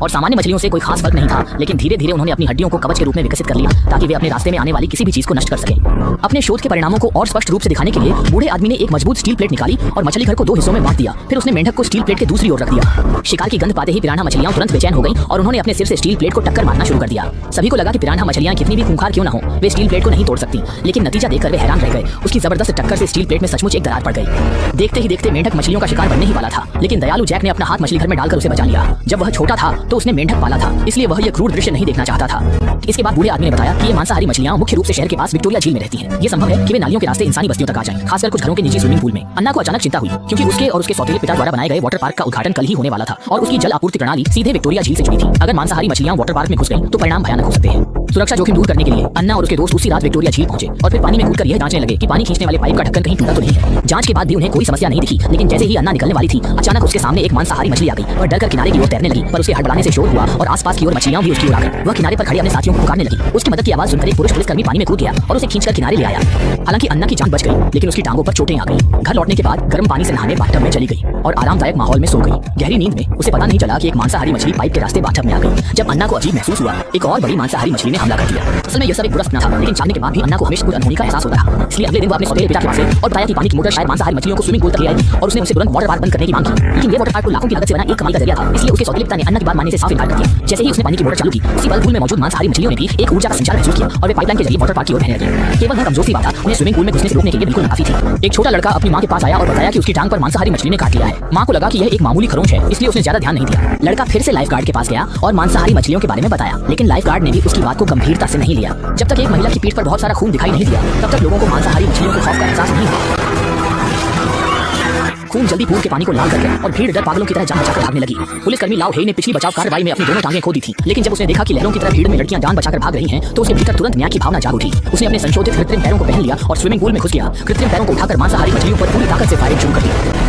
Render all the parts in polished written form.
और सामान्य मछलियों से कोई खास फर्क नहीं था, लेकिन धीरे धीरे उन्होंने अपनी हड्डियों को कवच के रूप में विकसित कर लिया ताकि वे अपने रास्ते में आने वाली किसी भी चीज को नष्ट कर सकें। अपने शोध के परिणामों को और स्पष्ट रूप से दिखाने के लिए बूढ़े आदमी ने एक मजबूत स्टील प्लेट निकाली और मछली घर को दो हिस्सों में बांट दिया। फिर उसने मेंढक को स्टील प्लेट के दूसरी ओर रख दिया। शिकार की गंध पाते ही पिरान्हा मछलियां तुरंत बेचैन हो गईं और उन्होंने अपने सिर से स्टील प्लेट को टक्कर मारना शुरू कर दिया। सभी को लगा कि पिरान्हा मछलियां कितनी भी खूंखार क्यों न हो, वे स्टील प्लेट को नहीं तोड़ सकती, लेकिन नतीजा देखकर वे हैरान रह गए। उसकी जबरदस्त टक्कर से स्टील प्लेट में सचमुच एक दरार पड़ गई। देखते ही देखते मेंढक मछलियों का शिकार बनने ही वाला था, लेकिन दयालु जैक ने अपना हाथ मछली घर में डालकर उसे बचा लिया। जब वह छोटा था तो उसने मेंढक पाला था, इसलिए वह यह क्रूर दृश्य नहीं देखना चाहता था। इसके बाद बूढ़े आदमी ने बताया कि ये मांसाहारी मछलियां मुख्य रूप से शहर के पास विक्टोरिया झील में रहती हैं। ये संभव है कि वे नालियों के रास्ते इंसानी बस्तियों तक आ जाएं, खासकर कुछ घरों के नीचे स्विमिंग पूल में। अन्ना को अचानक चिंता हुई क्योंकि उसके और उसके सौतेले पिता द्वारा बनाए गए वाटर पार्क का उद्घाटन कल ही होने वाला था और उसकी जल आपूर्ति प्रणाली सीधे विक्टोरिया झील से जुड़ी थी। अगर मांसाहारी मछलियां वाटर पार्क में घुस गईं तो परिणाम भयानक हो सकते हैं। सुरक्षा जोखिम दूर करने के लिए अन्ना और उसके दोस्त उसी रात विक्टोरिया झील पहुंचे और फिर पानी में कूदकर यह जांचने लगे कि पानी खींचने वाले पाइप का ढक्कन कहीं टूटा तो नहीं है। जांच के बाद भी उन्हें कोई समस्या नहीं दिखी, लेकिन जैसे ही अन्ना निकलने वाली थी अचानक उसके सामने एक मांसाहारी मछली आ गई। वह डरकर किनारे की ओर तैरने लगी, पर उसके हड़बड़ाने से शोर हुआ और आसपास की ओर मछलियां भी उसकी ओर आ गईं। वह किनारे पर खड़े अपने साथियों को पुकारने लगी। उसकी मदद की आवाज सुनकर एक पुरुष पुलिसकर्मी पानी में कूद गया और उसे खींचकर किनारे ले आया। हालांकि अन्ना की जान बच गई, लेकिन उसकी टांगों पर चोटें आ गईं। घर लौटने के बाद गर्म पानी से नहाने बाथटब में चली गई और आरामदायक माहौल में सो गई। गहरी नींद में उसे पता नहीं चला कि एक मांसाहारी मछली पाइप के रास्ते बाथटब में आ गई। जब अन्ना को अजीब महसूस हुआ, एक और बड़ी मांसाहारी मछली ने हमला कर दिया। असल में यह सब एक बुरा सपना था, लेकिन जागने के बाद भी अन्ना को हमेशा कुछ अनहोनी का एहसास होता रहा। इसलिए अगले दिन वो अपने सौतेले पिता के पास गई और बताया कि पानी की मोटर शायद मांसाहारी मछलियों को स्विमिंग पूल तक ले आई और उसने उसे तुरंत वाटर पार्क बंद करने की मांग की। लेकिन ये वाटर पार्क तो लाखों की लागत से बना एक कमाई का जरिया था, इसलिए उसके सौतेले पिता ने अन्ना की बात मानने से साफ इनकार कर दिया। जैसे ही उसने पानी की मोटर चालू की, उसी पल पूल में मौजूद मांसाहारी मछलियों ने भी एक ऊर्जा का संचार महसूस किया और वे पाइपलाइन के जरिए वाटर पार्क की ओर बहने लगी। केवल वह कमजोर सी बात था, उन्हें स्विमिंग पूल में घुसने से रोकने के लिए बिल्कुल काफी थी। एक छोटा लड़का अपनी मां के पास आया और बताया कि उसकी टांग पर मांसाहारी मछली ने काट लिया है। मां को लगा कि यह एक मामूली खरोंच है, इसलिए उसने ज्यादा ध्यान नहीं दिया। लड़का फिर से लाइफ गार्ड के पास गया और मांसाहारी मछलियों के बारे में बताया, लेकिन लाइफ गार्ड ने भी उसकी बात को गंभीरता से नहीं लिया। जब तक एक महिला की पीठ पर बहुत सारा खून दिखाई नहीं दिया, तब तक लोगों को मांसाहारी मछलियों के खौफ का एहसास नहीं हुआ। खून जल्दी पूल के पानी को लाल कर गया और भीड़ डर पागलों की तरह जान बचाकर भागने लगी। पुलिसकर्मी लाओ हेई ने पिछली बचाव कार्रवाई में अपनी दोनों टांगें खो दी थी, लेकिन जब उसने देखा कि लहरों की तरह भीड़ में लड़कियां जान बचाकर भाग रही हैं, तो उसके भीतर तुरंत न्याय की भावना जाग उठी। उसने अपने संशोधित कृत्रिम पैरों को पहन लिया और स्विमिंग पूल में घुस गया। कृत्रिम पैरों को उठाकर मांसाहारी मछलियों पर पूरी ताकत से फायरिंग शुरू कर दी।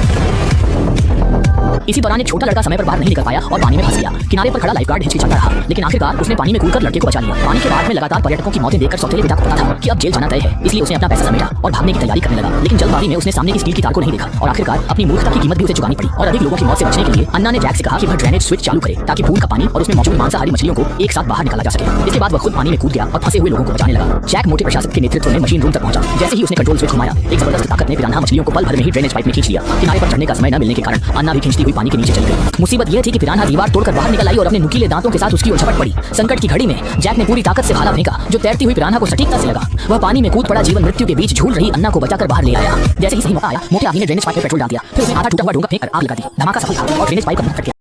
इसी दौरान एक छोटा लड़का समय पर बाहर नहीं निकल पाया और पानी में फंस गया। किनारे पर खड़ा लाइफ गार्ड हिचकिचाता रहा, लेकिन आखिरकार उसने पानी में कूदकर लड़के को बचा लिया। पानी के बाद में लगातार पर्यटकों की मौतें देखकर सौतेले पिता को पता था कि अब जेल जाना तय है, इसलिए उसने अपना पैसा समेटा और भागने की तैयारी करने लगा। लेकिन जल्दबाजी में उसने सामने की स्टील की तार को नहीं देखा और आखिरकार अपनी मूर्खता की कीमत भी उसे चुकानी पड़ी। और अधिक लोगों की मौत से बचने के लिए अन्ना ने जैक से कहा कि वह ड्रेनेज स्विच चालू करे ताकि पूल का पानी और उसमें मौजूद मांसाहारी मछलियों को एक साथ बाहर निकाला जा सके। इसके बाद वह खुद पानी में कूद गया और फंसे हुए लोगों को बचाने लगा। जैक मोटे प्रशासक के नेतृत्व में मशीन रूम तक पहुंचा। जैसे ही उसने कंट्रोल स्विच घुमाया, एक जबरदस्त ताकत ने पिरान्हा मछलियों को पल भर में ही ड्रेनेज पाइप में खींच लिया। किनारे पर चढ़ने का समय न मिलने के कारण अन्ना भी खींचती हुई पानी के नीचे चली गई। मुसीबत यह थी कि पिरान्हा दीवार तोड़कर बाहर निकल आई और अपने नुकीले दांतों के साथ उसकी ओर झपट पड़ी। संकट की घड़ी में जैक ने पूरी ताकत से भाला फेंका, जो तैरती हुई पिरान्हा को सटीकता से लगा। वह पानी में कूद पड़ा, जीवन मृत्यु के बीच झूल रही अन्ना को बचाकर बाहर ले आया। जैसे ही सही मौका आया, मोटे आदमी ने ड्रेनेज पाइप में पेट्रोल डाल दिया, फिर उसने आधा टूटा हुआ डोंगा फेंककर आग लगा दी। धमाका सफल था और ड्रेनेज पाइप का मुंह फट गया।